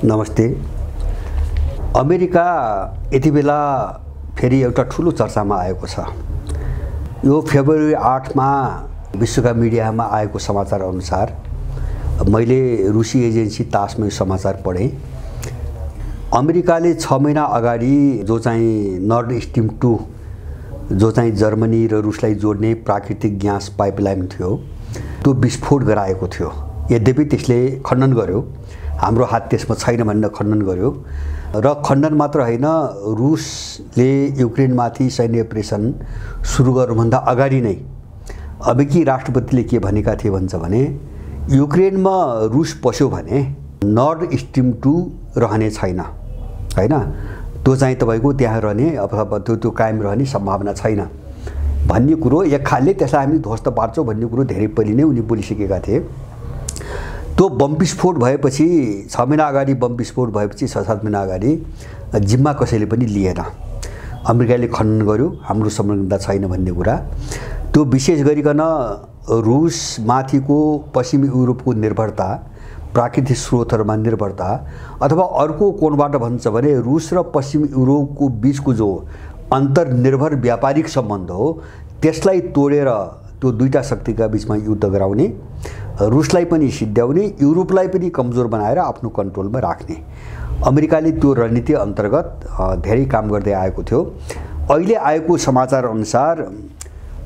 नमस्ते। अमेरिका यति बेला फेरि एउटा ठुलो चर्चामा आएको छ। यो फेब्रुअरी 8 मा विश्वका मिडियामा आएको समाचार अनुसार मैले रुसी एजेन्सी तासमा यो समाचार पढेँ। अमेरिकाले 6 महिना अगाडि जो चाहिँ नर्ड स्ट्रिम 2 जो चाहिँ जर्मनी र रुसलाई जोड्ने प्राकृतिक ग्यास पाइपलाइन थियो त्यो विस्फोट गराएको थियो। यद्यपि त्यसले खण्डन गर्यो, हाम्रो हात त्यसमा छैन भनेर खण्डन गर्यो र खण्डन मात्र हैन, रुसले युक्रेनमाथि सैन्य अपरेसन सुरु गर्नुभन्दा अगाडि नै अमेरिकी राष्ट्रपतिले के भनेका थिए भन्छ भने युक्रेनमा रुस पस्यो भने नर्ड स्ट्रिम 2 रहने छैन, हैन, त्यो चाहिँ तपाईको त्यहाँ रहने अथवा त्यो कायम रहने सम्भावना छैन भन्ने कुरो एक खालले त्यसलाई हामी ध्वस्त पार्छौं भन्ने कुरो धेरै पहिले नै उनी बोलिसकेका थिए। त्यो बम विस्फोट भएपछि 6 महिना अगाडि बम विस्फोट भएपछि 6-7 महिना अगाडि जिम्मा कसैले पनि लिएन। अमेरिकाले खण्डन गर्यो हाम्रो संलग्नता छैन भन्ने कुरा। त्यो विशेष गरिकन रुस माथिको पश्चिमी युरोपको निर्भरता, प्राकृतिक स्रोतहरुमा निर्भरता अथवा अर्को कोणबाट भन्छ भने रुस र पश्चिमी युरोपको बीचको जो अन्तर्निर्भर व्यापारिक सम्बन्ध हो त्यसलाई तोडेर त्यो दुईटा शक्तिका बीचमा युद्ध गराउने, रुसलाई पनि सिद्ध्याउने, युरोपलाई पनि कमजोर बनाएर आफ्नो कन्ट्रोलमा राख्ने अमेरिकाले त्यो रणनीति अन्तर्गत धेरै काम गर्दै आएको थियो। अहिले आएको समाचार अनुसार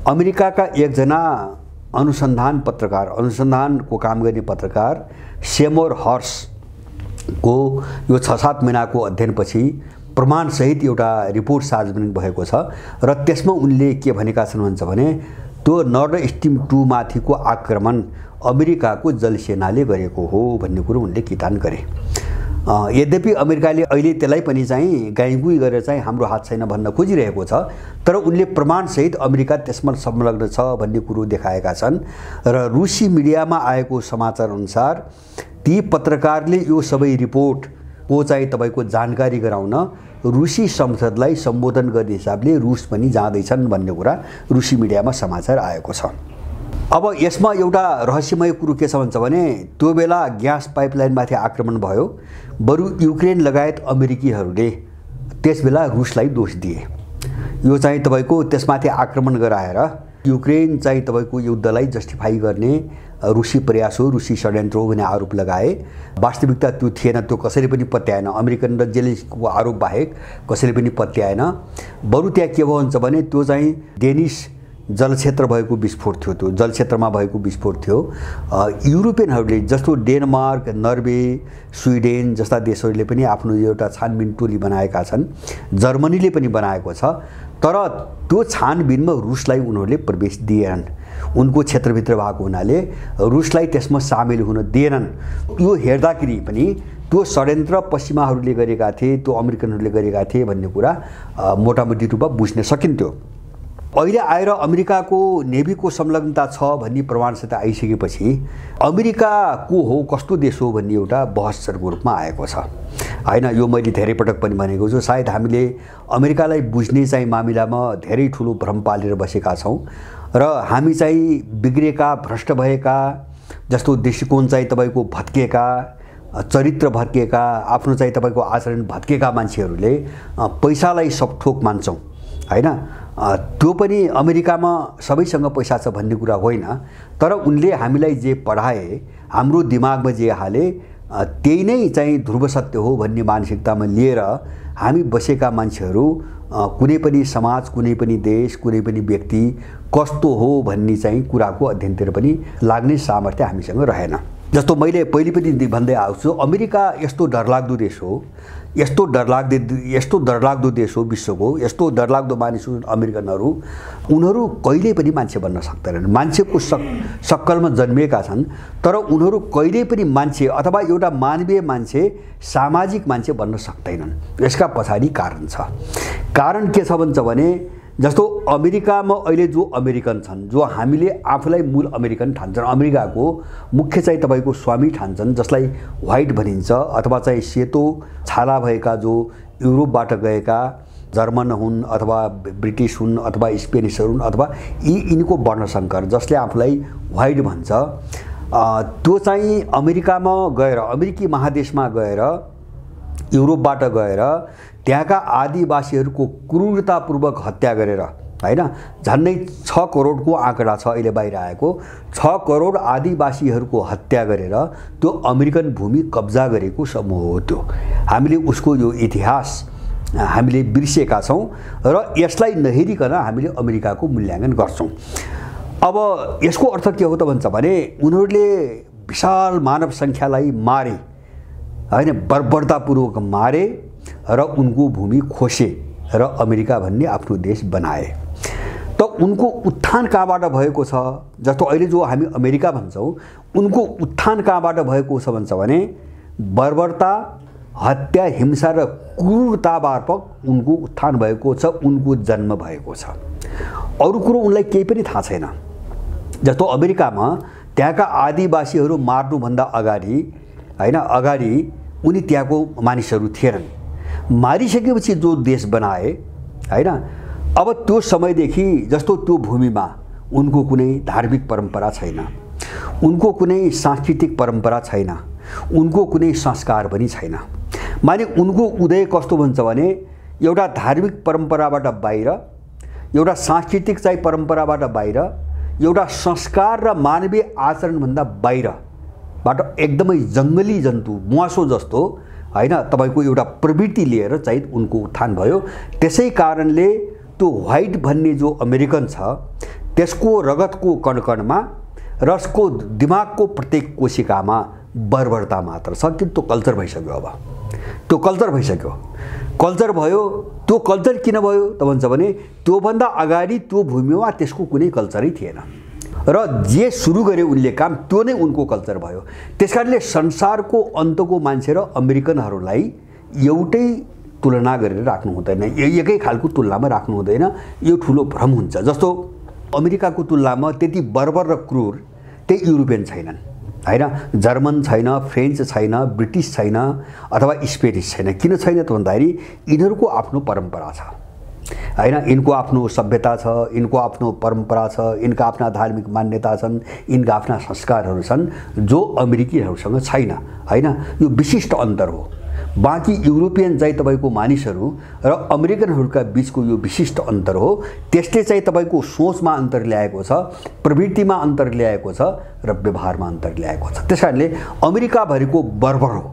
अमेरिकाका एकजना अनुसन्धानको काम गर्ने पत्रकार सेमोर हर्सको यो 6-7 महिनाको अध्ययनपछि प्रमाणसहित एउटा रिपोर्ट सार्वजनिक भएको छ र त्यसमा उनले के भनेका छन् भन्छ भने त्यो नर्ड स्ट्रिम 2 माथिको आक्रमण अमेरिकाको जलसेनाले गरेको हो भन्ने कुरो उनले कितान गरे। यद्यपि अमेरिकाले अहिले त्यसलाई पनि चाहिँ गाईगुई गरेर चाहिँ हाम्रो हात छैन भन्न खोजिरहेको छ, तर उनले प्रमाणसहित अमेरिका त्यसमा संलग्न छ भन्ने कुरो देखाएका छन् र रुसी मिडियामा आएको समाचार अनुसार ती पत्रकारले यो सबै रिपोर्टको चाहिँ तपाईको जानकारी गराउन रुसी संसदलाई सम्बोधन गर्ने हिसाबले रुस पनि जाँदैछन् भन्ने कुरा रुसी मिडियामा समाचार आएको छ। अब यसमा एउटा रहस्यमय कुरो के छ भन्छ भने त्यो बेला ग्यास पाइपलाइनमाथि आक्रमण भयो, बरु युक्रेन लगायत अमेरिकीहरूले त्यसबेला रुसलाई दोष दिए। यो चाहिँ तपाईको त्यसमाथि आक्रमण गराएर युक्रेन चाहिँ तपाईको युद्धलाई जस्टिफाई गर्ने रुसी प्रयास हो, रुसी षड्यन्त्र हो भन्ने आरोप लगाए। वास्तविकता त्यो थिएन, त्यो कसैले पनि पत्याएन। अमेरिकन र जेलेन्स्कीको आरोप बाहेक कसैले पनि पत्याएन। बरु त्यहाँ के भयो भन्छ भने त्यो चाहिँ डेनिस जलक्षेत्र भएको विस्फोट थियो, त्यो जलक्षेत्रमा भएको विस्फोट थियो। युरोपियनहरूले जस्तो डेनमार्क, नर्वे, स्विडेन जस्ता देशहरूले पनि आफ्नो एउटा छानबिन टोली बनाएका छन्, जर्मनीले पनि बनाएको छ, तर त्यो छानबिनमा रुसलाई उनीहरूले प्रवेश दिएनन्। उनको क्षेत्रभित्र भएको हुनाले रुसलाई त्यसमा सामेल हुन दिएनन्। यो हेर्दाखेरि पनि त्यो षड्यन्त्र पश्चिमाहरूले गरेका थिए, त्यो अमेरिकनहरूले गरेका थिए भन्ने कुरा मोटामोटी रूपमा बुझ्न सकिन्थ्यो। अहिले आएर अमेरिकाको नेभीको संलग्नता छ भन्ने प्रमाणसित आइसकेपछि अमेरिका को हो, कस्तो देश हो भन्ने एउटा बहसको रूपमा आएको छ, हैन। यो मैले धेरै पटक पनि भनेको छु, सायद हामीले अमेरिकालाई बुझ्ने चाहिँ मामिलामा धेरै ठुलो भ्रम पालेर बसेका छौं र हामी चाहिँ बिग्रेका, भ्रष्ट भएका, जस्तो दृष्टिकोण चाहिँ तपाईको भत्केका, चरित्र भत्केका, आफ्नो चाहिँ तपाईको आचरण भत्केका मान्छेहरूले पैसालाई सब थोक मान्छौं, हैन। त्यो पनि अमेरिकामा सबैसँग पैसा छ भन्ने कुरा होइन, तर उनले हामीलाई जे पढाए, हाम्रो दिमागमा जे हाले त्यही नै चाहिँ ध्रुव सत्य हो भन्ने मानसिकतामा लिएर हामी बसेका मान्छेहरू कुनै पनि समाज, कुनै पनि देश, कुनै पनि व्यक्ति कस्तो हो भन्ने चाहिँ कुराको अध्ययनतिर पनि लाग्ने सामर्थ्य हामीसँग रहेन। जस्तो मैले पहिले पनि भन्दै आएको छु, अमेरिका यस्तो डरलाग्दो देश हो, यस्तो डरलाग्दो देश हो विश्वको, यस्तो डरलाग्दो मानिस अमेरिकनहरू, उनीहरू कहिले पनि मान्छे बन्न सक्दैनन्। मान्छेको सक्कलमा जन्मिएका छन्, तर उनीहरू कहिले पनि मान्छे अथवा एउटा मानवीय मान्छे, सामाजिक मान्छे बन्न सक्दैनन्। यसका पछाडि कारण छ। कारण के छ भन्छ भने जस्तो अमेरिकामा अहिले जो अमेरिकन छन्, जो हामीले आफूलाई मूल अमेरिकन ठान्छन्, अमेरिकाको मुख्य चाहिँ तपाईको स्वामी ठान्छन्, जसलाई व्हाइट भनिन्छ, अथवा चाहिँ सेतो छाला भएका जो युरोपबाट गएका जर्मन हुन् अथवा ब्रिटिश हुन् अथवा स्पेनिसहरू हुन् अथवा यिनको वर्णसङ्कर जसले आफूलाई व्हाइट भन्छ, त्यो चाहिँ अमेरिकामा गएर, अमेरिकी महादेशमा गएर युरोपबाट गएर त्यहाँका आदिवासीहरूको क्रूरतापूर्वक हत्या गरेर हैन झन्डै 6 करोडको आँकडा छ अहिले बाहिर आएको 6 करोड आदिवासीहरूको हत्या गरेर त्यो अमेरिकन भूमि कब्जा गरेको समूह हो। त्यो हामीले उसको यो इतिहास हामीले बिर्सेका छौं र यसलाई नहेरिकन हामीले अमेरिकाको मूल्याङ्कन गर्छौं। अब यसको अर्थ के हो त भन्छ भने उनीहरूले विशाल मानव संख्यालाई मारे हैन बर्बरतापूर्वक मारे र उनको भूमि खोसे र अमेरिका भन्ने आफ्नो देश बनाए। त उनको उत्थान कहाँबाट भएको छ जस्तो अहिले जो हामी अमेरिका भन्छौं उनको उत्थान कहाँबाट भएको छ भन्छ भने बर्बरता हत्या हिंसा र क्रूरताबाट उनको उत्थान भएको छ उनको जन्म भएको छ। अरु कुरो उनलाई केही पनि थाहा छैन। जस्तो अमेरिकामा त्यहाँका आदिवासीहरू मार्नुभन्दा अगाडि हैन अगाडि उनी त्यहाँको मानिसहरू थिएनन्। मारिसकेपछि जो देश बनाए हैन अब त्यो समयदेखि जस्तो त्यो भूमिमा उनको कुनै धार्मिक परम्परा छैन उनको कुनै सांस्कृतिक परम्परा छैन उनको कुनै संस्कार पनि छैन। माने उनको उदय कस्तो भन्छ भने एउटा धार्मिक परम्पराबाट बाहिर एउटा सांस्कृतिक चाहिँ परम्पराबाट बाहिर एउटा संस्कार र मानवीय आचरण भन्दा बाहिरबाट एकदमै जंगली जन्तु मुवासो जस्तो हैन तपाईको एउटा प्रवृत्ति लिएर चाहिँ उनको उत्थान भयो। त्यसै कारणले त्यो व्हाइट भन्ने जो अमेरिकन छ त्यसको रगतको कणकणमा र उसको दिमागको प्रत्येक कोशिकामा बर्बरता मात्र छ कि त्यो कल्चर भइसक्यो। अब त्यो कल्चर भइसक्यो कल्चर भयो। त्यो कल्चर किन भयो त भन्छ भने त्यो भन्दा अगाडि त्यो भूमिमा त्यसको कुनै कल्चरै थिएन र जे सुरु गरे उनले काम त्यो नै उनको कल्चर भयो। त्यसकारणले संसारको अन्तको मान्छे र अमेरिकनहरूलाई एउटै तुलना गरेर राख्नु हुँदैन एकै खालको तुलनामा राख्नु हुँदैन। यो ठुलो भ्रम हुन्छ। जस्तो अमेरिकाको तुलनामा त्यति बर्बर र क्रूर त्यही युरोपियन छैनन् हैन जर्मन छैन फ्रेन्च छैन ब्रिटिश छैन अथवा स्पेनिश छैन। किन छैन त भन्दाखेरि यिनीहरूको आफ्नो परम्परा छ हैन इनको आफ्नो सभ्यता छ इनको आफ्नो परम्परा छ इनका आफ्ना धार्मिक मान्यता छन् इनका आफ्ना संस्कारहरू छन् जो अमेरिकीहरूसँग छैन हैन। यो विशिष्ट अन्तर हो। बाँकी युरोपियन चाहिँ तपाईको मानिसहरू र अमेरिकनहरूका बीचको यो विशिष्ट अन्तर हो। त्यसले चाहिँ तपाईको सोचमा अन्तर ल्याएको छ प्रवृत्तिमा अन्तर ल्याएको छ र व्यवहारमा अन्तर ल्याएको छ। त्यसकारणले अमेरिका भरिको बर्बर हो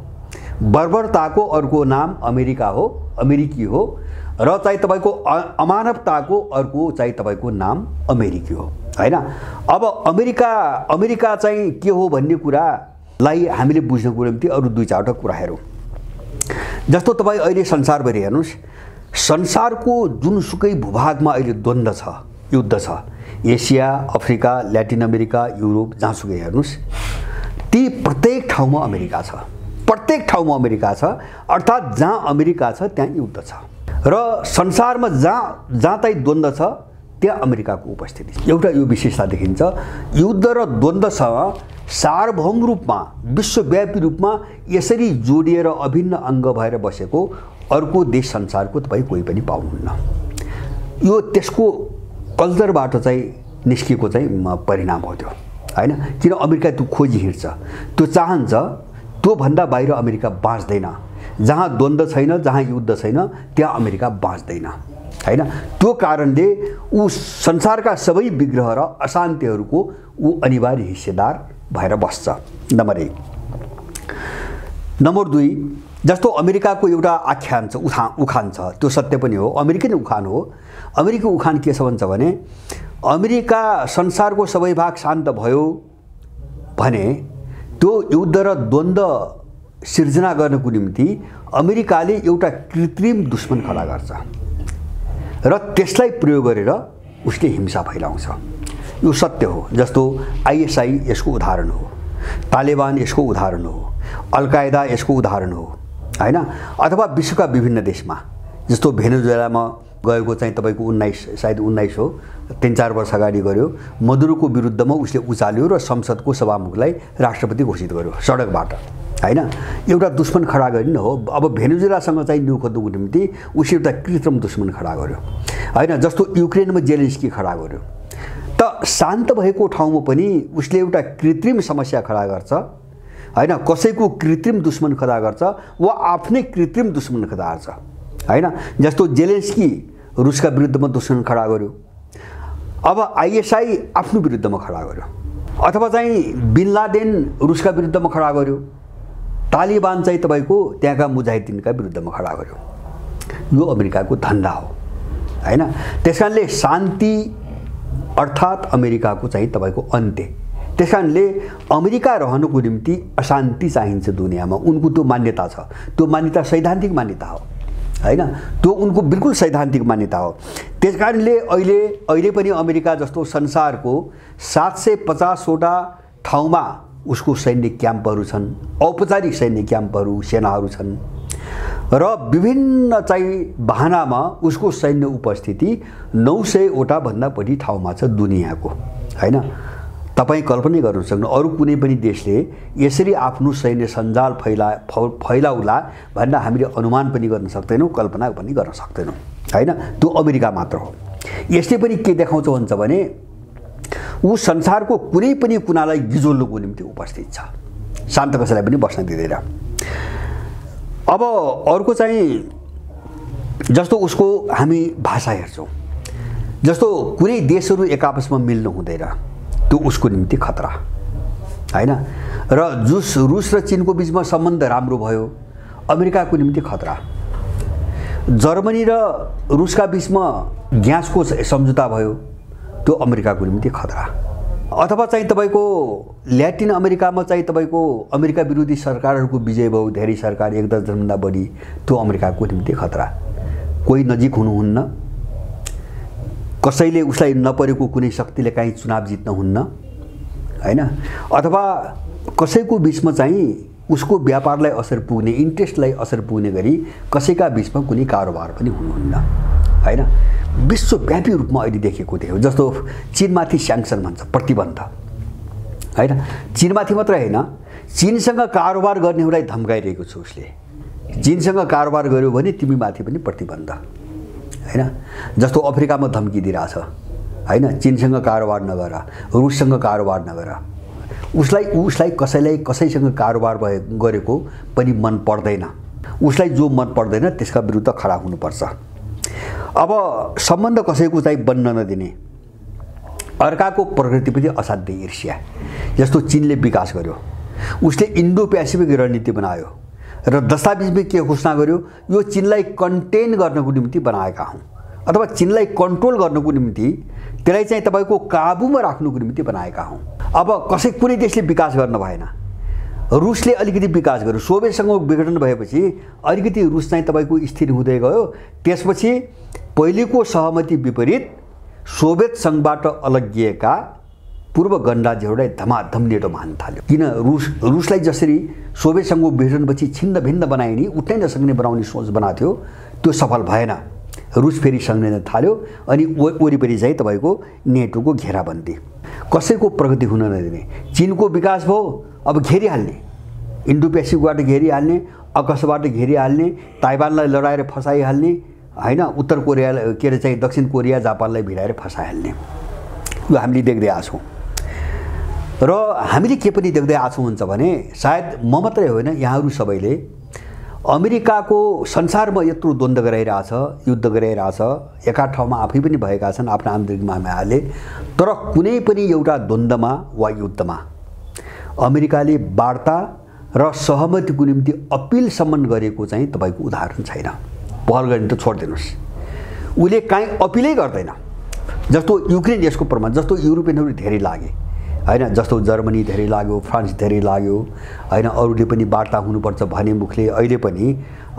बर्बरताको अर्को नाम अमेरिका हो अमेरिकी हो र चाहिँ तपाईको अमानवताको अर्को चाहिँ तपाईको नाम अमेरिकी हो हैन। अब अमेरिका चाहिँ के हो भन्ने कुरालाई हामीले बुझ्नको निम्ति अरु दुई चारवटा कुरा हेरौं। जस्तो तपाई अहिले संसारभरि हेर्नुस् संसारको जुनसुकै भूभागमा अहिले द्वन्द्व छ युद्ध छ Asia Africa Latin America Europe जहाँसुकै हेर्नुस् ती प्रत्येक ठाउँमा अमेरिका छ प्रत्येक ठाउँमा अमेरिका छ। अर्थात् जहाँ अमेरिका छ त्यहाँ युद्ध छ र संसारमा जहाँ चाहिँ द्वन्द्व छ त्यहाँ अमेरिकाको उपस्थिति छ। एउटा यो विशेषता देखिन्छ युद्ध र द्वन्द्वसँग सार्वभौम रूपमा विश्वव्यापी रूपमा यसरी जोडिएर अभिन्न अंग भएर बसेको अर्को देश संसारको तपाई कोही पनि पाउनुहुन्न। यो त्यसको कल्चरबाट चाहिँ निस्केको चाहिँ परिणाम हो त्यो हैन। किन अमेरिका त्यो खोजी हिँड्छ त्यो चाहन्छ त्यो भन्दा बाहिर अमेरिका बाँच्दैन। जहाँ द्वन्द्व छैन जहाँ युद्ध छैन त्यहाँ अमेरिका बाँच्दैन हैन। त्यो कारणले ऊ संसारका सबै विग्रह र अशान्तिहरूको ऊ अनिवार्य हिस्सेदार भएर बस्छ। नम्बर 1। नम्बर 2 जस्तो अमेरिकाको एउटा आख्यान छ उखान छ त्यो सत्य पनि हो अमेरिकन उखान हो। अमेरिकी उखान के छ भन्छ भने अमेरिका संसारको सबै भाग शान्त भयो भने त्यो युद्ध र द्वन्द्व सिर्जना गर्नको निम्ति अमेरिकाले एउटा कृत्रिम दुश्मन खडा गर्छ र त्यसलाई प्रयोग गरेर उसले हिंसा फैलाउँछ। यो सत्य हो। जस्तो आईएसआई यसको उदाहरण हो तालिबान यसको उदाहरण हो अल-कायदा यसको उदाहरण हो हैन। अथवा विश्वका विभिन्न देशमा जस्तो भेनेजुएलामा गएको चाहिँ तपाईको 19 हो 3-4 वर्ष अगाडि गर्यो मदुरोको विरुद्धमा उसले उचाल्यो र संसदको सभामुखलाई राष्ट्रपति घोषित गर्यो सडकबाट हैन। एउटा दुश्मन खडा गरिन हो। अब भेनेजुएलासँग चाहिँ न्यु खोज्नुको निम्ति उसले एउटा कृत्रिम दुश्मन खडा गर्यो हैन। जस्तो युक्रेनमा जेलेन्स्की खडा गर्यो त शान्त भएको ठाउँमा पनि उसले एउटा कृत्रिम समस्या खडा गर्छ हैन, कसैको कृत्रिम दुश्मन खडा गर्छ वा आफ्नै कृत्रिम दुश्मन खडा गर्छ हैन। जस्तो जेलेन्स्की रुसका विरुद्धमा दुश्मन खडा गर्यो, अब आइएसआई आफ्नो विरुद्धमा खडा गर्यो, अथवा चाहिँ बिन लादेन रुसका विरुद्धमा खडा गर्यो, तालिबान चाहिँ तपाईको त्यहाँका मुजाहिदिनका विरुद्धमा खडा गर्यो। यो अमेरिकाको धन्दा हो हैन। त्यसकारणले शान्ति अर्थात् अमेरिकाको चाहिँ तपाईको अन्त्य। त्यसकारणले अमेरिका रहनुको निम्ति अशान्ति चाहिन्छ दुनियाँमा, उनको त्यो मान्यता छ। त्यो मान्यता सैद्धान्तिक मान्यता हो हैन, त्यो उनको बिल्कुल सैद्धान्तिक मान्यता हो। त्यसकारणले अहिले पनि अमेरिका जस्तो संसारको 750 वटा ठाउँमा उसको सैन्य क्याम्पहरू छन्, औपचारिक सैन्य क्याम्पहरू, सेनाहरू छन् र विभिन्न चाहिँ बहानामा उसको सैन्य उपस्थिति 900 वटा भन्दा बढी ठाउँमा छ दुनियाँको हैन। तपाईँ कल्पना गर्न सक्नु अरू कुनै पनि देशले यसरी आफ्नो सैन्य सञ्जाल फैलाउला भनेर हामीले अनुमान पनि गर्न सक्दैनौँ, कल्पना पनि गर्न सक्दैनौँ हैन। त्यो अमेरिका मात्र हो। यसले पनि के देखाउँछ भन्छ भने ऊ संसारको कुनै पनि कुनालाई गिजोल्नुको निम्ति उपस्थित छ, शान्त कसैलाई पनि बस्न दिँदैन। अब अर्को चाहिँ जस्तो उसको हामी भाषा हेर्छौँ, जस्तो कुनै देशहरू एक आपसमा मिल्नु हुँदैन, त्यो उसको निम्ति खतरा हैन। र रुस र चीनको बीचमा सम्बन्ध राम्रो भयो, अमेरिकाको निम्ति खतरा। जर्मनी र रुसका बीचमा ग्यासको सम्झौता भयो, त्यो अमेरिकाको निम्ति खतरा। अथवा चाहिँ तपाईको ल्याटिन अमेरिकामा चाहिँ तपाईको अमेरिका विरोधी सरकारहरूको विजय भयो, धेरै सरकार, एक दर्जनभन्दा बढी, त्यो अमेरिकाको निम्ति खतरा। कोही नजिक हुनुहुन्न, कसैले उसलाई नपरेको कुनै शक्तिले काहीँ चुनाव जित्न हुन्न हैन, अथवा कसैको बीचमा चाहिँ उसको व्यापारलाई असर पुग्ने, इन्ट्रेस्टलाई असर पुग्ने गरी कसैका बीचमा कुनै कारोबार पनि हुनुहुन्न हैन। विश्वव्यापी रूपमा अहिले देखेको थियो, जस्तो चीनमाथि स्याङ्सन भन्छ, प्रतिबन्ध हैन। चीनमाथि मात्र हैन, चीनसँग कारोबार गर्नेहरूलाई धम्काइरहेको छ उसले। चीनसँग कारोबार गर्यो भने तिमीमाथि पनि प्रतिबन्ध हैन। जस्तो अफ्रिकामा धम्की दिइरहेछ हैन, चीनसँग कारोबार नगर, रुससँग कारोबार नगर। उसलाई कसैसँग कारोबार गरेको पनि मन पर्दैन, उसलाई जो मन पर्दैन त्यसका विरुद्ध खडा हुनुपर्छ। अब सम्बन्ध कसैको चाहिँ बन्न नदिने, अर्काको प्रगतिप्रति असाध्यै ईर्ष्या। जस्तो चीनले विकास गर्यो, उसले इन्डो पेसिफिक रणनीति बनायो र दस्तावेजमा के घोषणा गर्यो, यो चीनलाई कन्टेन गर्नको निम्ति बनाएका हौँ, अथवा चीनलाई कन्ट्रोल गर्नको निम्ति, त्यसलाई चाहिँ तपाईको काबुमा राख्नुको निम्ति बनाएका हौँ। अब कुनै देशले विकास गर्न भएन, रुसले अलिकति विकास गर्यो, सोभियतसँग विघटन भएपछि अलिकति रुस चाहिँ तपाईको स्थिर हुँदै गयो। त्यसपछि पहिलेको सहमति विपरीत सोभियत सङ्घबाट अलग्गिएका पूर्व गणराज्यहरूलाई धमाधम नेटोमा हान्न थाल्यो। किन रुसलाई जसरी सोभियत सङ्घको विघटनपछि छिन्न भिन्न बनाइने, उठ्नै नसक्ने बनाउने सोच बनाएको थियो, त्यो सफल भएन। रुस फेरि सङ्घिन थाल्यो अनि वरिपरि चाहिँ तपाईको नेटोको घेराबन्दी, कसैको प्रगति हुन नदिने। चीनको विकास भयो, अब घेरिहाल्ने, इन्डो पेसिफिकबाट घेरिहाल्ने, आकाशबाट घेरिहाल्ने, ताइवानलाई लडाएर फसाइहाल्ने हैन, उत्तर कोरिया के अरे चाहिँ दक्षिण कोरिया जापानलाई भिडाएर फसाइहाल्ने। यो हामीले देख्दै आछौँ। र हामीले के पनि देख्दै आछौँ हुन्छ भने सायद म मात्रै होइन, यहाँहरू सबैले अमेरिकाको संसारमा यत्रो द्वन्द्व गराइरहेछ, युद्ध गराइरहेछ, एका ठाउँमा आफै पनि भएका छन् आफ्ना आन्तरिक मामिलाले, तर कुनै पनि एउटा द्वन्द्वमा वा युद्धमा अमेरिकाले वार्ता र सहमतिको निम्ति अपिलसम्म गरेको चाहिँ तपाईको उदाहरण छैन। पहल गर्ने त छोडिदिनुहोस्, उसले काहीँ अपिलै गर्दैन। जस्तो युक्रेन यसको प्रमाण, जस्तो युरोपियनहरू धेरै लागे हैन, जस्तो जर्मनी धेरै लाग्यो, फ्रान्स धेरै लाग्यो हैन, अरूले पनि वार्ता हुनुपर्छ भने मुखले अहिले पनि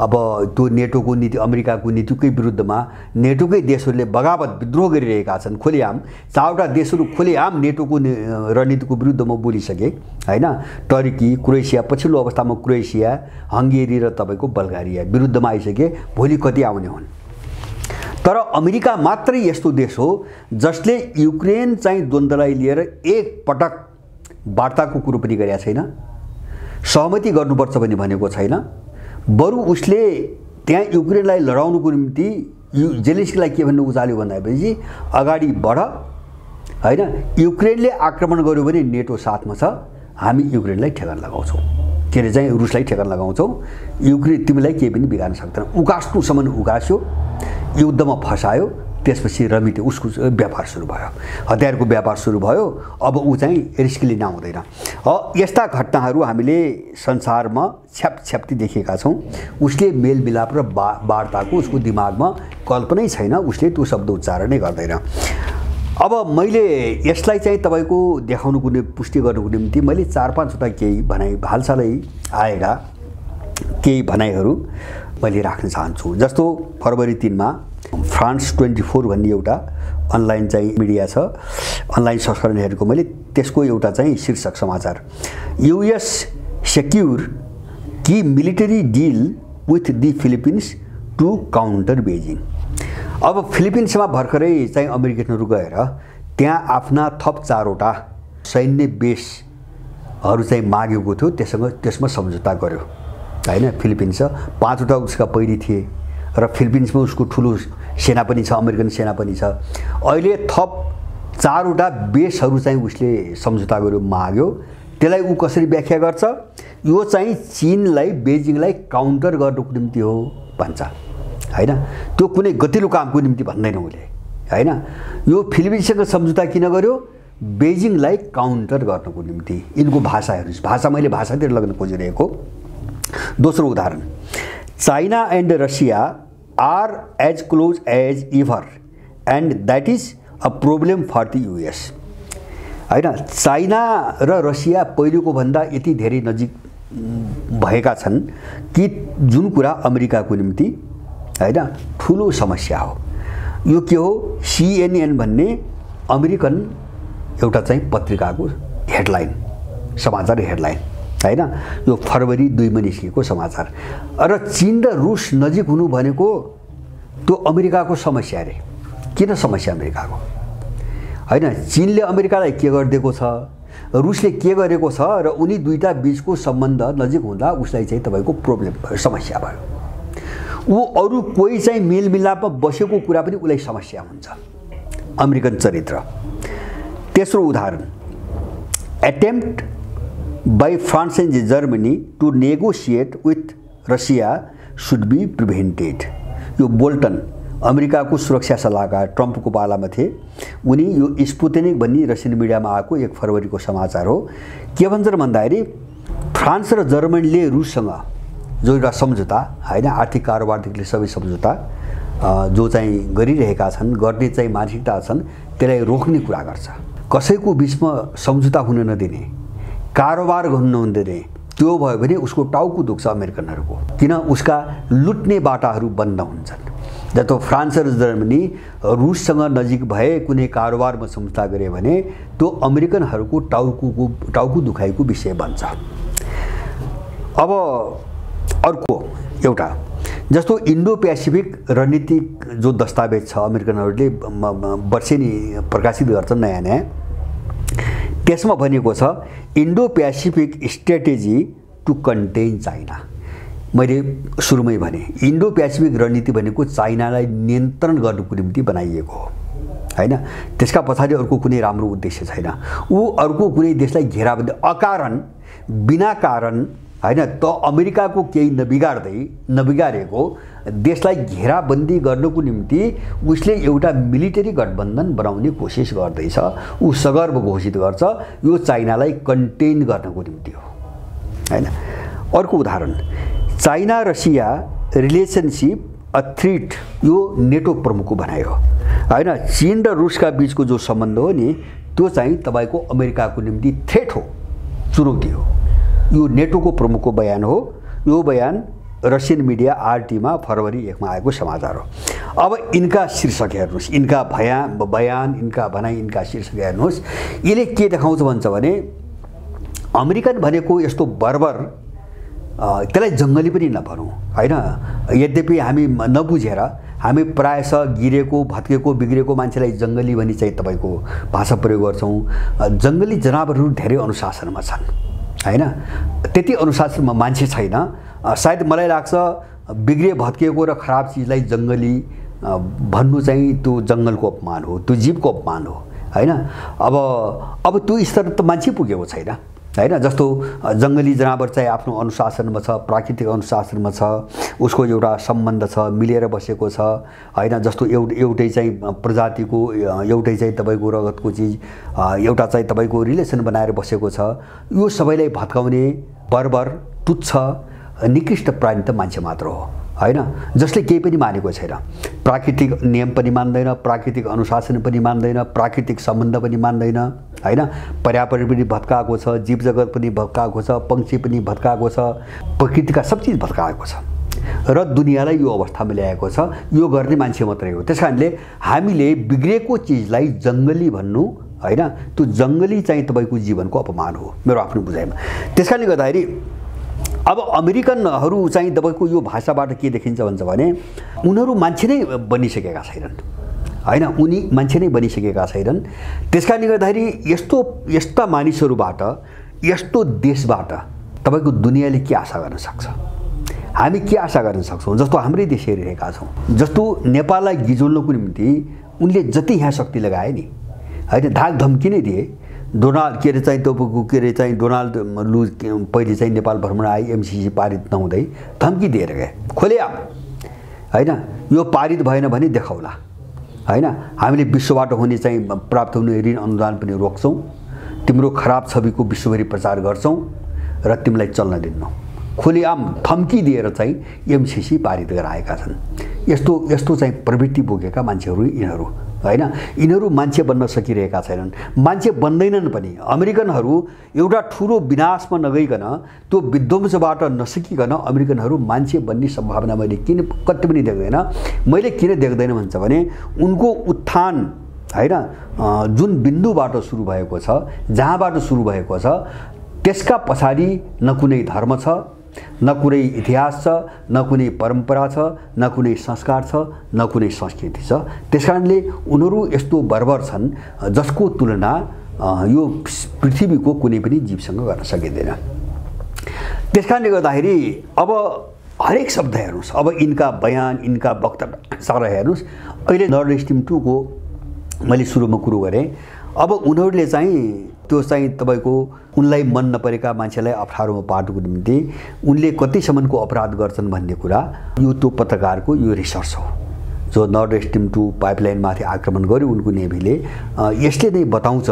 अब त्यो नेटोको नीति, अमेरिकाको नीतिकै विरुद्धमा नेटोकै देशहरूले बगावत विद्रोह गरिरहेका छन्। खुलेआम 4वटा देशहरू खुलेआम नेटोको रणनीतिको विरुद्धमा बोलिसके हैन। टर्की, क्रोएसिया, पछिल्लो अवस्थामा क्रोएसिया, हङ्गेरी र तपाईको बल्गारिया विरुद्धमा आइसके, भोलि कति आउने हुन्। तर अमेरिका मात्रै यस्तो देश हो जसले युक्रेन चाहिँ द्वन्द्वलाई लिएर एक पटक वार्ताको कुरो पनि गरेका छैन, सहमति गर्नुपर्छ पनि भनेको छैन। बरु उसले त्यहाँ युक्रेनलाई लडाउनुको निम्ति जेलेन्स्कीलाई के भन्नु उचाल्यो भन्दाखेरि अगाडि बढ हैन, युक्रेनले आक्रमण गर्यो भने नेटो साथमा छ, हामी युक्रेनलाई ठेगान लगाउँछौँ, के अरे चाहिँ रुसलाई ठेगान लगाउँछौँ, युक्रेन तिमीलाई केही पनि बिगार्न सक्दैन। उकास्नुसम्म उकास्यो, युद्धमा फसायो, त्यसपछि रमिते उसको व्यापार सुरु भयो, हतियारको व्यापार सुरु भयो। अब ऊ चाहिँ रिस्क लिन आउँदैन। यस्ता घटनाहरू हामीले संसारमा छ्यापछ्याप्ती देखेका छौँ। उसले मेलमिलाप र वार्ताको उसको दिमागमा कल्पनै छैन, उसले त्यो शब्द उच्चारणै गर्दैन। अब मैले यसलाई चाहिँ तपाईँको देखाउनुको पुष्टि गर्नुको निम्ति मैले 4-5वटा केही भनाइ हालसालै आएका केही भनाइहरू मैले राख्न चाहन्छु। जस्तो फरवरी 3 मा फ्रान्स 24 भन्ने एउटा अनलाइन चाहिँ मिडिया छ, अनलाइन संस्करण हेरेको मैले, त्यसको एउटा चाहिँ शीर्षक समाचार, US secure key military deal with the Philippines to counter Beijing. अब फिलिपिन्समा भर्खरै चाहिँ अमेरिकनहरू गएर त्यहाँ आफ्ना थप 4वटा सैन्य बेसहरू चाहिँ मागेको थियो, त्यसमा सम्झौता गर्यो हैन। फिलिपिन्स 5वटा उसका पैरी थिए र फिलिपिन्समा उसको ठुलो सेना पनि छ, अमेरिकन सेना पनि छ। अहिले थप 4वटा बेसहरू चाहिँ उसले सम्झौता गर्यो, माग्यो। त्यसलाई ऊ कसरी व्याख्या गर्छ, यो चाहिँ चीनलाई बेजिङलाई काउन्टर गर्नुको निम्ति हो भन्छ हैन। त्यो कुनै गतिलो कामको निम्ति भन्दैन उसले हैन। यो फिलिपिन्ससँग सम्झौता किन गर्यो, बेजिङलाई काउन्टर गर्नको निम्ति। यिनको भाषा मैले भाषातिर लग्न खोजिरहेको। दोस्रो उदाहरण, China and Russia are as close as ever and that is a problem for the US हैन। चाइना र रसिया पहिलेको भन्दा यति धेरै नजिक भएका छन् कि जुन कुरा अमेरिकाको निम्ति हैन ठुलो समस्या हो। यो के हो, CNN भन्ने अमेरिकन एउटा चाहिँ पत्रिकाको हेडलाइन, समाचार हेडलाइन हैन। यो फरवरी 2 मा निस्केको समाचार। र चीन र रुस नजिक हुनु भनेको त्यो अमेरिकाको समस्या रे। किन समस्या अमेरिकाको हैन? चीनले अमेरिकालाई के गरिदिएको छ, रुसले के गरेको छ, र उनी दुईटा बीचको सम्बन्ध नजिक हुँदा उसलाई चाहिँ तपाईको प्रब्लम भयो, समस्या भयो। ऊ अरू कोही चाहिँ मेलमिलापमा बसेको कुरा पनि उसलाई समस्या हुन्छ, अमेरिकन चरित्र। तेस्रो उदाहरण, attempt by France and Germany to negotiate with Russia should be prevented। यो बोल्टन अमेरिकाको सुरक्षा सल्लाहकार ट्रम्पको पालामा थिए। उनी यो स्पुतनिक भन्ने रसियन मिडियामा आएको 1 फरवरीको समाचार हो। के भन्छन् भन्दाखेरि फ्रान्स र जर्मनीले रुससँग जो एउटा सम्झौता हैन, आर्थिक कारोबारदेखि सबै सम्झौता जो चाहिँ गरिरहेका छन्, गर्ने चाहिँ मानसिकता छन्, त्यसलाई रोक्ने कुरा गर्छ। कसैको बीचमा सम्झौता हुन नदिने, कारोबार गर्नु नहुँदैन। त्यो भयो भने उसको टाउको दुख्छ अमेरिकनहरूको, किन उसका लुट्ने बाटाहरू बन्द हुन्छन्। जस्तो फ्रान्स र जर्मनी रुससँग नजिक भए कुनै कारोबारमा सम्झौता गरे भने त्यो अमेरिकनहरूको टाउको दुखाइको विषय बन्छ। अब अर्को एउटा, जस्तो इन्डो पेसिफिक रणनीतिक जो दस्तावेज छ अमेरिकनहरूले वर्षेनी प्रकाशित गर्छन् नयाँ, त्यसमा भनेको छ Indo Pacific strategy to contain China. मैले सुरुमै भने इन्डो पेसिफिक रणनीति भनेको चाइनालाई नियन्त्रण गर्नुको निम्ति बनाइएको हो हैन। त्यसका पछाडि अर्को कुनै राम्रो उद्देश्य छैन। ऊ अर्को कुनै देशलाई घेराबन्दी अकारण बिना कारण हैन, त अमेरिकाको केही नबिगारेको देशलाई घेराबन्दी गर्नको निम्ति उसले एउटा मिलिटरी गठबन्धन बनाउने कोसिस गर्दैछ। ऊ सगर्व घोषित गर्छ यो चाइनालाई कन्टेन गर्नको निम्ति हो हैन। अर्को उदाहरण, China Russia relationship a threat, यो नेटो प्रमुखको भनाइ हो हैन। चीन र रुसका बीचको जो सम्बन्ध हो नि, त्यो चाहिँ तपाईको अमेरिकाको निम्ति थ्रेट हो, चुनौती हो। यो नेटोको प्रमुखको बयान हो। यो बयान रसियन मिडिया RT मा फरवरी 1 मा आएको समाचार हो। अब इनका शीर्षक हेर्नुहोस्, इनका बयान, इनका भनाइ, इनका शीर्षक हेर्नुहोस्। यसले के देखाउँछ भन्छ भने अमेरिकन भनेको यस्तो बर्बर, त्यसलाई जङ्गली पनि नभनौँ हैन। यद्यपि हामी नबुझेर हामी प्रायः गिरेको, भत्केको, बिग्रेको मान्छेलाई जङ्गली भनी चाहिँ तपाईको भाषा प्रयोग गर्छौँ। जङ्गली जनावरहरू धेरै अनुशासनमा छन् हैन, त्यति अनुशासनमा मान्छे छैन। सायद मलाई लाग्छ बिग्रे, भत्किएको र खराब चिजलाई जङ्गली भन्नु चाहिँ त्यो जङ्गलको अपमान हो, त्यो जीवको अपमान हो हैन। अब त्यो स्तर त मान्छे पुगेको छैन हैन। जस्तो जङ्गली जनावर चाहिँ आफ्नो अनुशासनमा छ, प्राकृतिक अनुशासनमा छ, उसको एउटा सम्बन्ध छ, मिलेर बसेको छ हैन। जस्तो एउटै चाहिँ प्रजातिको एउटै चाहिँ तपाईँको रगतको चिज एउटा चाहिँ तपाईँको रिलेसन बनाएर बसेको छ। यो सबैलाई भत्काउने बर्बर तुच्छ निकृष्ट प्राणी त मान्छे मात्र हो हैन, जसले केही पनि मानेको छैन। प्राकृतिक नियम पनि मान्दैन, प्राकृतिक अनुशासन पनि मान्दैन, प्राकृतिक सम्बन्ध पनि मान्दैन हैन। पर्यावरण पनि भत्काएको छ, जीव जगत पनि भत्काएको छ, पंक्षी पनि भत्काएको छ, प्रकृतिका सब चिज भत्काएको छ र दुनियाँलाई यो अवस्थामा ल्याएको छ। यो गर्ने मान्छे मात्रै हो। त्यसकारणले हामीले बिग्रेको चिजलाई जङ्गली भन्नु हैन, त्यो जङ्गली चाहिँ तपाईँको जीवनको अपमान हो मेरो आफ्नो बुझाइमा। त्यसकारणले गर्दाखेरि अब अमेरिकनहरू चाहिँ तपाईँको यो भाषाबाट के देखिन्छ भन्छ भने उनीहरू मान्छे नै बनिसकेका छैनन् हैन, उनी मान्छे नै बनिसकेका छैनन्। त्यसकारणले गर्दाखेरि यस्ता मानिसहरूबाट, यस्तो देशबाट तपाईँको दुनियाँले के आशा गर्न सक्छ? हामी के आशा गर्न सक्छौँ? जस्तो हाम्रै देश हेरिरहेका छौँ। जस्तो नेपाललाई गिजोल्नको निम्ति उनले जति यहाँ शक्ति लगाए नि हैन, धाक धम्की नै दिए। डोनाल्ड के अरे चाहिँ तपाईँको के अरे चाहिँ डोनाल्ड लुज पहिले चाहिँ नेपाल भ्रमण आए, एमसिसी पारित नहुँदै धम्की दिएर गए खुलेआम हैन। यो पारित भएन भने देखाउला हैन, हामीले विश्वबाट हुने चाहिँ प्राप्त हुने ऋण अनुदान पनि रोक्छौँ, तिम्रो खराब छविको विश्वभरि प्रचार गर्छौँ र तिमीलाई चल्न दिन्नौ। खुलेआम धम्की दिएर चाहिँ एमसिसी पारित गराएका छन्। यस्तो चाहिँ प्रवृत्ति बोकेका मान्छेहरू यिनीहरू हैन। यिनीहरू मान्छे बन्न सकिरहेका छैनन्, मान्छे बन्दैनन् पनि। अमेरिकनहरू एउटा ठुलो विनाशमा नगइकन, त्यो विध्वंसबाट नसकिकन अमेरिकनहरू मान्छे बन्ने सम्भावना मैले कति पनि देख्दैन। मैले किन देख्दैन भन्छ भने उनको उत्थान हैन जुन बिन्दुबाट सुरु भएको छ, जहाँबाट सुरु भएको छ, त्यसका पछाडि न कुनै धर्म छ, न कुनै इतिहास छ, न कुनै परम्परा छ, न कुनै संस्कार छ, न कुनै संस्कृति छ। त्यसकारणले उनीहरू यस्तो बर्बर छन् जसको तुलना यो पृथ्वीको कुनै पनि जीवसँग गर्न सकिँदैन। त्यसकारणले गर्दाखेरि अब हरेक शब्द हेर्नुहोस्, अब यिनका बयान, यिनका वक्तव्य सारा हेर्नुहोस्। अहिले नर्थ स्ट्रिम 2 को मैले सुरुमा कुरो गरेँ। अब उनीहरूले चाहिँ त्यो चाहिँ तपाईँको उनलाई मन नपरेका मान्छेलाई अप्ठ्यारोमा पार्नुको निम्ति उनले कतिसम्मको अपराध गर्छन् भन्ने कुरा यो त्यो पत्रकारको यो रिसर्च हो, जो नर्थ स्ट्रिम 2 पाइपलाइनमाथि आक्रमण गर्यो उनको नेभीले। यसले नै बताउँछ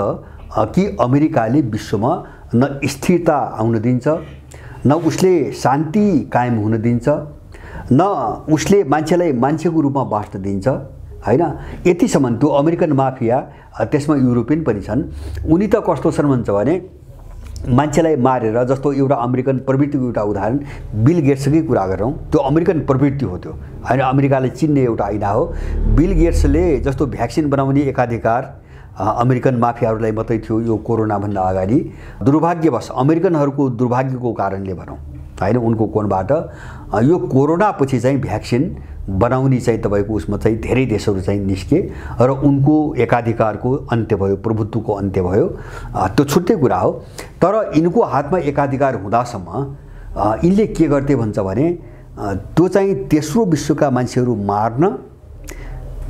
कि अमेरिकाले विश्वमा न स्थिरता आउन दिन्छ, न उसले शान्ति कायम हुन दिन्छ, न उसले मान्छेलाई मान्छेको रूपमा बाँच्न दिन्छ हैन। यतिसम्म त्यो अमेरिकन माफिया, त्यसमा युरोपियन पनि छन्, उनी त कस्तो छन् भन्छ भने मान्छेलाई मारेर, जस्तो एउटा अमेरिकन प्रवृत्तिको एउटा उदाहरण बिल गेट्सकै कुरा गरौँ, त्यो अमेरिकन प्रवृत्ति हो त्यो हैन, अमेरिकाले चिन्ने एउटा ऐना हो। बिल गेट्सले जस्तो भ्याक्सिन बनाउने एकाधिकार अमेरिकन माफियाहरूलाई मात्रै थियो यो कोरोनाभन्दा अगाडि। दुर्भाग्यवश अमेरिकनहरूको दुर्भाग्यको कारणले भनौँ हैन, उनको कोणबाट यो कोरोना पछि चाहिँ भ्याक्सिन बनाउने चाहिँ तपाईँको उसमा चाहिँ धेरै देशहरू चाहिँ निस्के र उनको एकाधिकारको अन्त्य भयो, प्रभुत्वको अन्त्य भयो। त्यो छुट्टै कुरा हो। तर यिनको हातमा एकाधिकार हुँदासम्म यिनले के गर्थे भन्छ भने त्यो चाहिँ तेस्रो विश्वका मान्छेहरू मार्न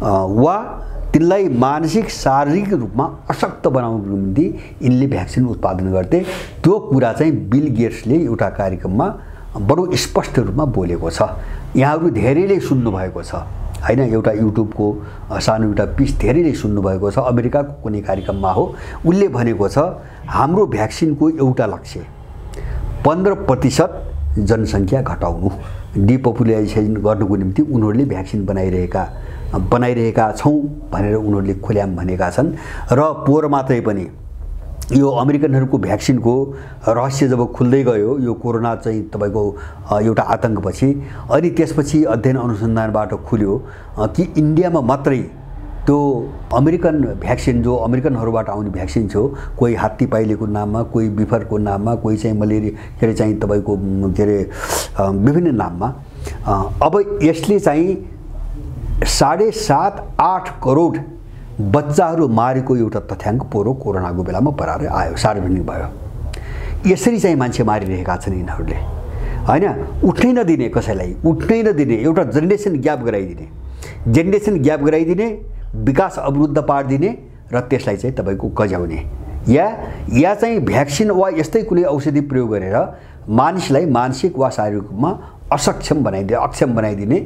वा तिनलाई मानसिक शारीरिक रूपमा अशक्त बनाउनको निम्ति यिनले भ्याक्सिन उत्पादन गर्थे। त्यो कुरा चाहिँ बिल गेट्सले एउटा कार्यक्रममा बडो स्पष्ट रूपमा बोलेको छ। यहाँहरू धेरैले सुन्नुभएको छ हैन, एउटा युट्युबको सानो एउटा पिस धेरैले सुन्नुभएको छ, अमेरिकाको कुनै कार्यक्रममा हो। उनले भनेको छ हाम्रो भ्याक्सिनको एउटा लक्ष्य 15% जनसङ्ख्या घटाउनु, डिपपुलेसन गर्नुको निम्ति उनीहरूले भ्याक्सिन बनाइरहेका छौँ भनेर उनीहरूले खुल्याम भनेका छन्। र पोहोर मात्रै पनि यो अमेरिकनहरूको भ्याक्सिनको रहस्य जब खुल्दै गयो, यो कोरोना चाहिँ तपाईँको एउटा आतङ्कपछि, अनि त्यसपछि अध्ययन अनुसन्धानबाट खुल्यो कि इन्डियामा मात्रै त्यो अमेरिकन भ्याक्सिन, जो अमेरिकनहरूबाट आउने भ्याक्सिन थियो, कोही हात्ती पाइलेको नाममा, कोही बिफरको नाममा, कोही चाहिँ मलेरिया के अरे चाहिँ तपाईँको के अरे विभिन्न नाममा, अब यसले चाहिँ 7.5-8 करोड बच्चाहरू मारेको एउटा तथ्याङ्क पोहोर कोरोनाको बेलामा पराएर आयो, सार्वजनिक भयो। यसरी चाहिँ मान्छे मारिरहेका छन् यिनीहरूले हैन। उठ्नै नदिने, कसैलाई उठ्नै नदिने, एउटा जेनेरेसन ग्याप गराइदिने, विकास अवरुद्ध पारिदिने र त्यसलाई चाहिँ तपाईँको गज्याउने, या चाहिँ भ्याक्सिन वा यस्तै कुनै औषधि प्रयोग गरेर मानिसलाई मानसिक वा शारीरिक रूपमा अक्षम बनाइदिने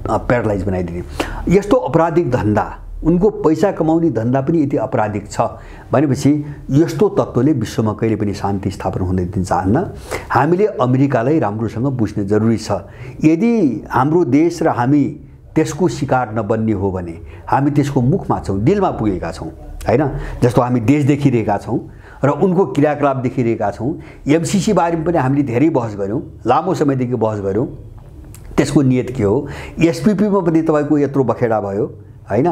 प्यारालाइज बनाइदिने यस्तो अपराधिक धन्दा, उनको पैसा कमाउने धन्दा पनि यति अपराधिक छ भनेपछि यस्तो तत्त्वले विश्वमा कहिले पनि शान्ति स्थापना हुन दिन चाहन्न। हामीले अमेरिकालाई राम्रोसँग बुझ्ने जरुरी छ। यदि हाम्रो देश र हामी त्यसको शिकार नबन्ने हो भने हामी त्यसको मुखमा छौँ, दिलमा पुगेका छौँ हैन। जस्तो हामी देश देखिरहेका छौँ र उनको क्रियाकलाप देखिरहेका छौँ। एमसीसी बारेमा पनि हामीले धेरै बहस गऱ्यौँ, लामो समयदेखि बहस गऱ्यौँ। त्यसको नियत के हो? एसपीपीमा पनि तपाईको यत्रो बखेडा भयो हैन।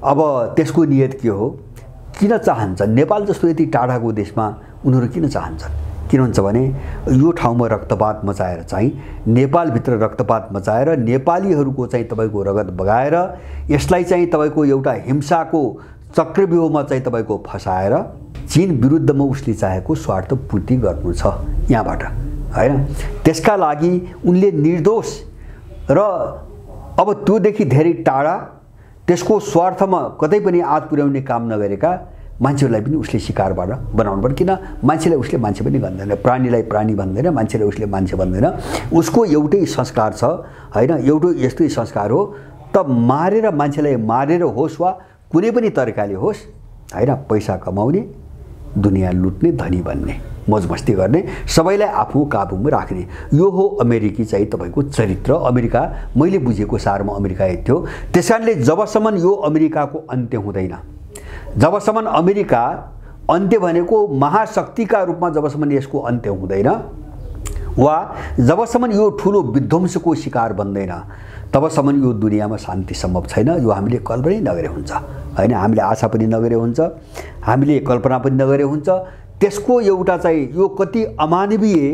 अब त्यसको नियत के हो? किन चाहन्छन्? नेपाल जस्तो यति टाढाको देशमा उनीहरू किन चाहन्छन्? किन हुन्छ भने यो ठाउँमा रक्तपात मचाएर चाहिँ नेपालभित्र रक्तपात मचाएर नेपालीहरूको चाहिँ तपाईको रगत बगाएर यसलाई चाहिँ तपाईको एउटा हिंसाको चक्रव्यूहमा चाहिँ तपाईको फसाएर चीन विरुद्धमा उसले चाहेको स्वार्थ पूर्ति गर्नु छ यहाँबाट हैन। त्यसका लागि उनले निर्दोष र अब त्योदेखि धेरै टाढा त्यसको स्वार्थमा कतै पनि आँट पुर्याउने काम नगरेका मान्छेहरूलाई पनि उसले शिकारबाट बनाउनु पर्छ। किन? मान्छेलाई उसले मान्छे पनि भन्दैन, प्राणीलाई प्राणी भन्दैन, मान्छेलाई उसले मान्छे भन्दैन। उसको एउटै संस्कार छ हैन, एउटै यस्तै संस्कार हो त मारेर मान्छेलाई मारेर होस् वा कुनै पनि तरिकाले होस् हैन, पैसा कमाउने, दुनियाँ लुट्ने, धनी बन्ने, मौजमस्ती गर्ने, सबैलाई आफू काबुमा राख्ने, यो हो अमेरिकी चाहिँ तपाईको चरित्र। अमेरिका मैले बुझेको सारमा अमेरिका यति हो। त्यसकारणले जबसम्म यो अमेरिकाको अन्त्य हुँदैन, जबसम्म अमेरिका अन्त्य भनेको महाशक्तिका रूपमा जबसम्म यसको अन्त्य हुँदैन वा जबसम्म यो ठुलो विध्वंसको शिकार बन्दैन तबसम्म यो दुनियाँमा शान्ति सम्भव छैन। यो हामीले कल्पना नगरे हुन्छ हैन, हामीले आशा पनि नगरे हुन्छ, हामीले कल्पना पनि नगरे हुन्छ। त्यसको एउटा चाहिँ यो कति अमानवीय,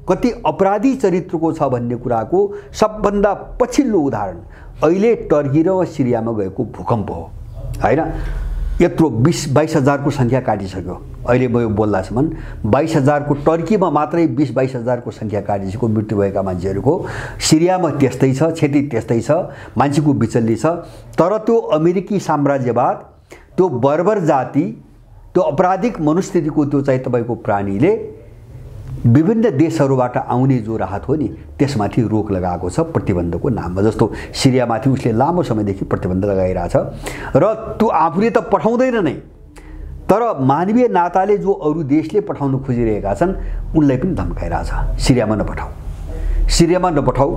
कति अपराधी चरित्रको छ भन्ने कुराको सबभन्दा पछिल्लो उदाहरण अहिले टर्की र सिरियामा गएको भूकम्प हो हैन। यत्रो 22,000 को संख्या काटिसक्यो अहिले म यो बोल्दासम्म। 22,000 को टर्कीमा मात्रै 22,000 को संख्या काटिसक्यो मृत्यु भएका मान्छेहरूको। सिरियामा त्यस्तै छ, क्षति त्यस्तै छ, मान्छेको बिचल्ली छ। तर त्यो अमेरिकी साम्राज्यवाद, त्यो बर्बर जाति, त्यो अपराधिक मनस्थितिको त्यो चाहिँ तपाईको प्राणीले विभिन्न देशहरूबाट आउने जो राहत हो नि त्यसमाथि रोक लगाएको छ प्रतिबन्धको नाममा। जस्तो सिरियामाथि उसले लामो समयदेखि प्रतिबन्ध लगाइरहेछ र त्यो आफूले त पठाउँदैन नै, तर मानवीय नाताले जो अरू देशले पठाउन खोजिरहेका छन् उनलाई पनि धम्काइरहेछ, सिरियामा नपठाऊ, सिरियामा नपठाऊ।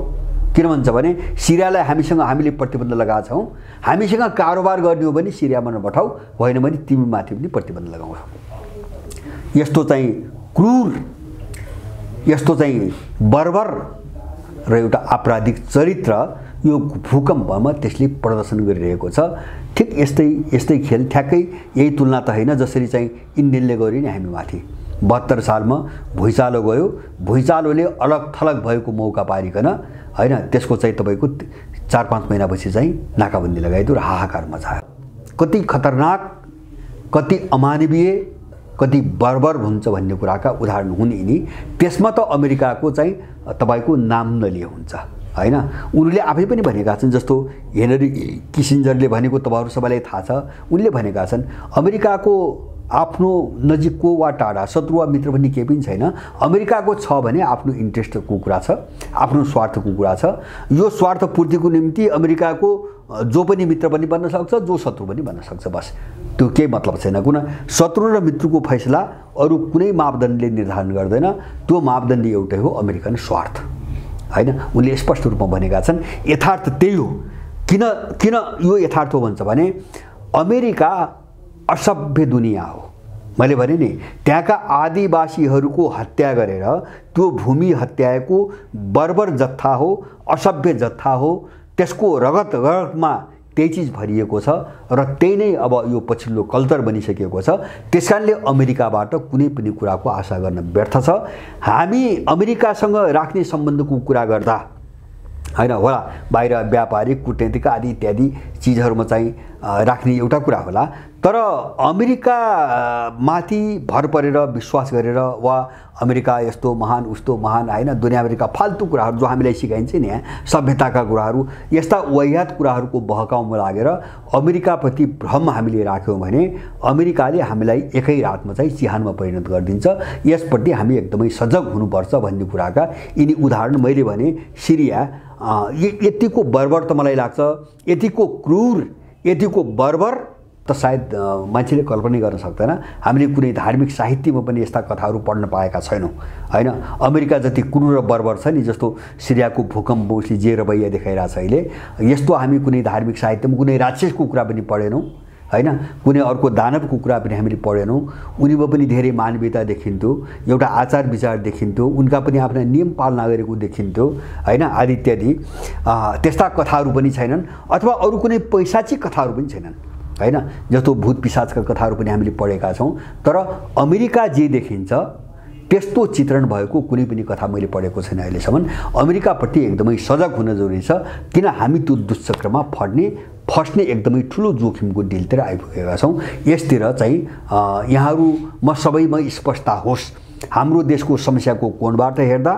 किन भन्छ भने सिरियालाई हामीले प्रतिबन्ध लगाएका छौँ, हामीसँग कारोबार गर्ने हो भने सिरियामा नपठाऊ, होइन भने तिमीमाथि पनि प्रतिबन्ध लगाउँछौ। यस्तो चाहिँ क्रूर, यस्तो चाहिँ बर्बर र एउटा आपराधिक चरित्र यो भूकम्पमा त्यसले प्रदर्शन गरिरहेको छ। ठिक यस्तै खेल, ठ्याक्कै यही तुलना त होइन जसरी चाहिँ इन्डियनले गर्यो नि हामीमाथि। 72 सालमा भुइँचालो गयो, भुइँचालोले अलग थलग भएको मौका पारिकन हैन, त्यसको चाहिँ तपाईको 4-5 महिनापछि चाहिँ नाकाबन्दी लगाइदियो र हाहाकार मचायो। कति खतरनाक, कति अमानवीय, कति बर्बर हुन्छ भन्ने कुराका उदाहरण हुने नि। त्यसमा त अमेरिकाको चाहिँ तपाईको नाम नलिए हुन्छ हैन। उनले आफै पनि भनेका छन्, जस्तो हेनरी किसिन्जरले भनेको तपाईहरु सबैलाई थाहा छ। उनले भनेका छन् अमेरिकाको आफ्नो नजिकको वा टाढा शत्रु वा मित्र भन्ने केही पनि छैन। अमेरिकाको छ भने आफ्नो इन्ट्रेस्टको कुरा छ, आफ्नो स्वार्थको कुरा छ। यो स्वार्थ पूर्तिको निम्ति अमेरिकाको जो पनि मित्र पनि बन्न सक्छ, जो शत्रु पनि बन्न सक्छ, बस त्यो केही मतलब छैन। कुन शत्रु र मित्रको फैसला अरू कुनै मापदण्डले निर्धारण गर्दैन, त्यो मापदण्ड एउटै हो, अमेरिकन स्वार्थ हैन। उनले स्पष्ट रूपमा भनेका छन् यथार्थ त्यही हो। किन यो यथार्थ हो भन्छ भने अमेरिका असभ्य दुनियाँ हो। मैले भने नि त्यहाँका आदिवासीहरूको हत्या गरेर त्यो भूमि हत्याको बर्बर जत्था हो, असभ्य जत्था हो। त्यसको रगतमा त्यही चीज भरिएको छ र त्यही नै अब यो पछिल्लो कल्चर बनिसकेको छ। त्यसकारणले अमेरिकाबाट कुनै पनि कुराको आशा गर्न व्यर्थ छ। हामी अमेरिकासँग राख्ने सम्बन्धको कुरा गर्दा हैन होला, बाहिर व्यापारिक कूटनीतिक आदि इत्यादि चिजहरुमा चाहिँ राख्ने एउटा कुरा होला। तर अमेरिकामाथि भर परेर विश्वास गरेर वा अमेरिका यस्तो महान उस्तो महान हैन दुनियाँभरिका फाल्तु कुराहरू जो हामीलाई सिकाइन्छ नि यहाँ सभ्यताका कुराहरू, यस्ता वाहियात कुराहरूको बहकाउमा लागेर अमेरिकाप्रति भ्रम हामीले राख्यौँ भने अमेरिकाले हामीलाई एकै रातमा चाहिँ चिहानमा परिणत गरिदिन्छ। यसप्रति हामी एकदमै सजग हुनुपर्छ भन्ने कुराका यिनी उदाहरण मैले भने सिरिया यतिको बर्बर त मलाई लाग्छ, यतिको क्रूर, यतिको बर्बर त सायद मान्छेले कल्पना गर्न सक्दैन। हामीले कुनै धार्मिक साहित्यमा पनि यस्ता कथाहरू पढ्न पाएका छैनौँ हैन। अमेरिका जति क्रूर र बर्बर छ नि, जस्तो सिरियाको भूकम्प उसले जे रवैया देखाइरहेछ अहिले, यस्तो हामी कुनै धार्मिक साहित्यमा कुनै राक्षसको कुरा पनि पढेनौँ हैन, कुनै अर्को दानवको कुरा पनि हामीले पढेनौँ। उनीमा पनि धेरै मानवीयता देखिन्थ्यो, एउटा आचार विचार देखिन्थ्यो, उनका पनि आफ्ना नियम पालना गरेको देखिन्थ्यो हैन आदि इत्यादि। त्यस्ता कथाहरू पनि छैनन् अथवा अरू कुनै पैसाची कथाहरू पनि छैनन् हैन, जस्तो भूत पिशाचका कथाहरू पनि हामीले पढेका छौँ। तर अमेरिका जे देखिन्छ त्यस्तो चित्रण भएको कुनै पनि कथा मैले पढेको छैन अहिलेसम्म। अमेरिकाप्रति एकदमै सजग हुन जरुरी छ, किन हामी त्यो दुष्चक्रमा फस्ने एकदमै ठुलो जोखिमको डिलतिर आइपुगेका छौँ। यसतिर चाहिँ यहाँहरू म सबैमा स्पष्टता होस्, हाम्रो देशको समस्याको कोणबाट हेर्दा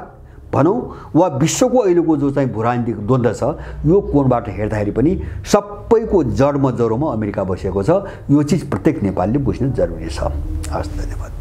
भनौँ वा विश्वको अहिलेको जो चाहिँ भूराजनीतिक द्वन्द्व छ यो कोणबाट हेर्दाखेरि पनि सबैको जडमा जरोमा अमेरिका बसेको छ। यो चिज प्रत्येक नेपालीले बुझ्नु जरुरी छ। हस्, धन्यवाद।